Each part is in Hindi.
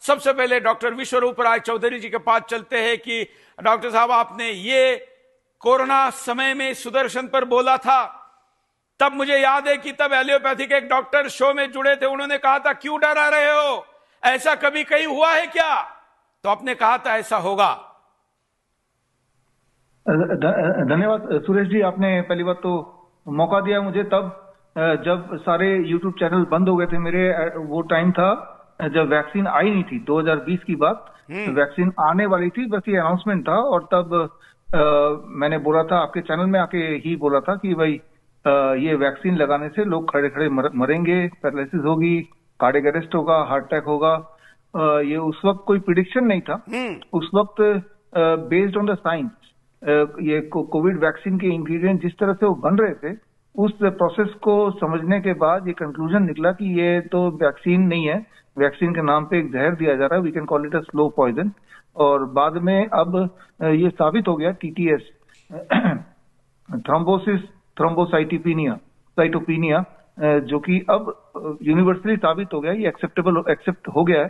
सबसे पहले डॉक्टर विश्वरूप राय चौधरी जी के पास चलते हैं कि डॉक्टर साहब, आपने ये कोरोना समय में सुदर्शन पर बोला था, तब मुझे याद है कि तब एलियोपैथी के एक डॉक्टर शो में जुड़े थे, उन्होंने कहा था क्यों डरा रहे हो, ऐसा कभी कहीं हुआ है क्या? तो आपने कहा था ऐसा होगा। धन्यवाद सुरेश जी, आपने पहली बात तो मौका दिया मुझे तब जब सारे यूट्यूब चैनल बंद हो गए थे मेरे। वो टाइम था जब वैक्सीन आई नहीं थी, 2020 की बात। वैक्सीन आने वाली थी, बस ये अनाउंसमेंट था। और तब मैंने बोला था, आपके चैनल में आके ही बोला था कि भाई ये वैक्सीन लगाने से लोग खड़े खड़े मरेंगे, पैरालिसिस होगी, कार्डियक अरेस्ट होगा, हार्ट अटैक होगा। ये उस वक्त कोई प्रिडिक्शन नहीं था। उस वक्त बेस्ड ऑन द साइंस ये कोविड वैक्सीन के इंग्रेडिएंट जिस तरह से वो बन रहे थे, उस प्रोसेस को समझने के बाद ये कंक्लूजन निकला कि ये तो वैक्सीन नहीं है, वैक्सीन के नाम पे एक जहर दिया जा रहा है, we can call it a slow poison. और बाद में अब ये साबित हो गया, टीटीएस थ्रोम्बोसिस साइटोपिनिया, जो कि अब यूनिवर्सली साबित हो गया, ये एक्सेप्ट हो गया है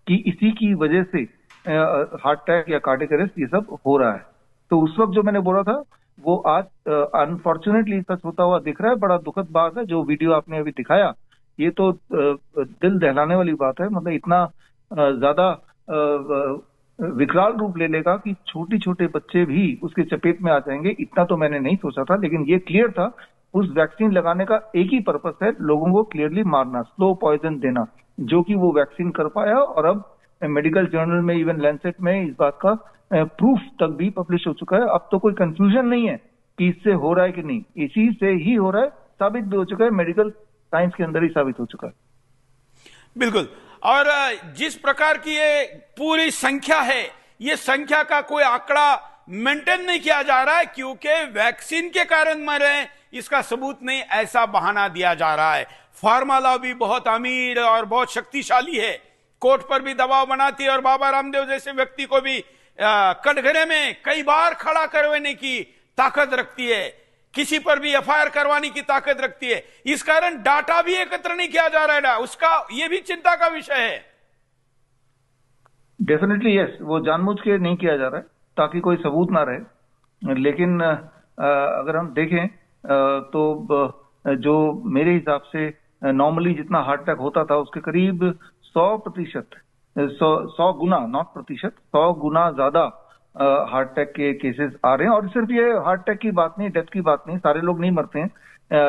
कि इसी की वजह से हार्ट अटैक या कार्डियक अरेस्ट ये सब हो रहा है। तो उस वक्त जो मैंने बोला था वो आज अनफॉर्चुनेटली सच होता हुआ दिख रहा है। बड़ा दुखद बात है। जो वीडियो आपने अभी दिखाया ये तो दिल दहलाने वाली बात है। मतलब इतना ज्यादा विकराल रूप ले लेगा कि छोटे छोटे बच्चे भी उसके चपेट में आ जाएंगे, इतना तो मैंने नहीं सोचा था। लेकिन ये क्लियर था, उस वैक्सीन लगाने का एक ही पर्पस है, लोगों को क्लियरली मारना, स्लो पॉइजन देना, जो कि वो वैक्सीन कर पाया। और अब मेडिकल जर्नल में, इवन लैंसेट में इस बात का प्रूफ तक भी पब्लिश हो चुका है। अब तो कोई कंफ्यूजन नहीं है कि इससे हो रहा है कि नहीं, इसी से ही हो रहा है, साबित भी हो चुका है, मेडिकल साइंस के अंदर ही साबित हो चुका है। बिल्कुल। और जिस प्रकार की ये पूरी संख्या है, ये संख्या का कोई आंकड़ा मेंटेन नहीं किया जा रहा है, क्योंकि वैक्सीन के कारण मरे इसका सबूत नहीं, ऐसा बहाना दिया जा रहा है। फार्मा लॉबी बहुत अमीर और बहुत शक्तिशाली है, कोर्ट पर भी दबाव बनाती है और बाबा रामदेव जैसे व्यक्ति को भी कटघरे में कई बार खड़ा करवाने की ताकत रखती है, किसी पर भी एफआईआर करवाने की ताकत रखती है। इस कारण डाटा भी एकत्र नहीं किया जा रहा है, उसका ये भी चिंता का विषय है। डेफिनेटली यस, वो जानबूझ के नहीं किया जा रहा है ताकि कोई सबूत ना रहे। लेकिन अगर हम देखें तो जो मेरे हिसाब से नॉर्मली जितना हार्ट अटैक होता था उसके करीब 100 गुना, नॉट प्रतिशत, 100 गुना ज्यादा हार्ट अटैक के केसेस आ रहे हैं। और सिर्फ ये हार्ट अटैक की बात नहीं, डेथ की बात नहीं, सारे लोग नहीं मरते हैं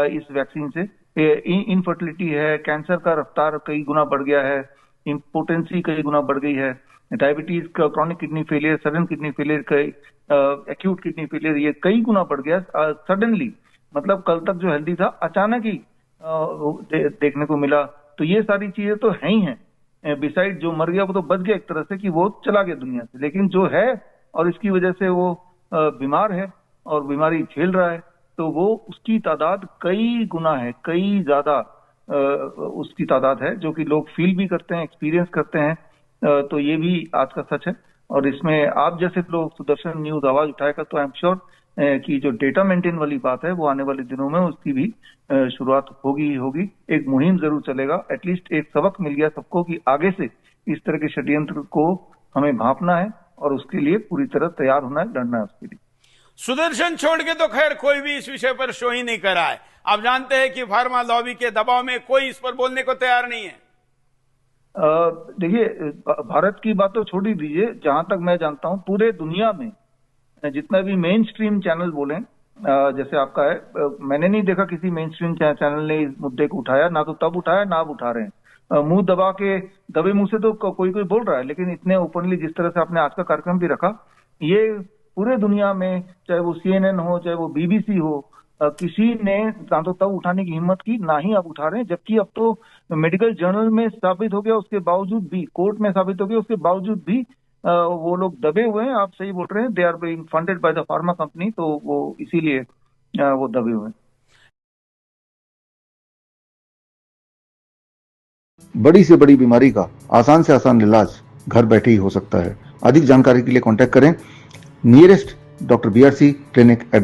इस वैक्सीन से। इनफर्टिलिटी है, कैंसर का रफ्तार कई गुना बढ़ गया है, इम्पोटेंसी कई गुना बढ़ गई है, diabetes, chronic kidney failure, sudden kidney failure, acute kidney failure, ये कई गुना बढ़ गया सडनली। मतलब कल तक जो हेल्दी था अचानक ही देखने को मिला। तो ये सारी चीजें तो है ही हैं। बिसाइड जो मर गया वो तो बच गया एक तरह से, कि वो चला गया दुनिया से, लेकिन जो है और इसकी वजह से वो बीमार है और बीमारी झेल रहा है, तो वो उसकी तादाद कई गुना है, कई ज्यादा उसकी तादाद है, जो कि लोग फील भी करते हैं, एक्सपीरियंस करते हैं। तो ये भी आज का सच है। और इसमें आप जैसे लोग सुदर्शन न्यूज आवाज उठाएगा तो आई एम श्योर कि जो डेटा मेंटेन वाली बात है वो आने वाले दिनों में उसकी भी शुरुआत होगी। एक मुहिम जरूर चलेगा। एटलीस्ट एक सबक मिल गया सबको कि आगे से इस तरह के षड्यंत्र को हमें भांपना है और उसके लिए पूरी तरह तैयार होना है, लड़ना है उसके लिए। सुदर्शन छोड़ के तो खैर कोई भी इस विषय पर शो ही नहीं कर रहा है। आप जानते हैं कि फार्मा लॉबी के दबाव में कोई इस पर बोलने को तैयार नहीं है। देखिए, भारत की बात तो छोड़ ही दीजिए, जहां तक मैं जानता हूं पूरे दुनिया में जितना भी मेन स्ट्रीम चैनल बोले, जैसे आपका है, मैंने नहीं देखा किसी मेन स्ट्रीम चैनल ने इस मुद्दे को उठाया, ना तो तब उठाया ना अब उठा रहे हैं। मुंह दबा के, दबे मुंह से तो कोई बोल रहा है, लेकिन इतने ओपनली जिस तरह से आपने आज का कार्यक्रम भी रखा, ये पूरे दुनिया में, चाहे वो CNN हो, चाहे वो BBC हो, किसी ने ना तो तब उठाने की हिम्मत की, ना ही अब उठा रहे हैं। जबकि अब तो मेडिकल जर्नल में साबित हो गया, उसके बावजूद भी, कोर्ट में साबित हो गया, उसके बावजूद भी वो लोग दबे हुए हैं। आप सही बोल रहे हैं, they are being funded by the pharma company, तो वो इसीलिए वो दबे हुए हैं। बड़ी से बड़ी बीमारी का आसान से आसान इलाज घर बैठे ही हो सकता है। अधिक जानकारी के लिए कांटेक्ट करें नियरेस्ट डॉक्टर BRC क्लिनिक @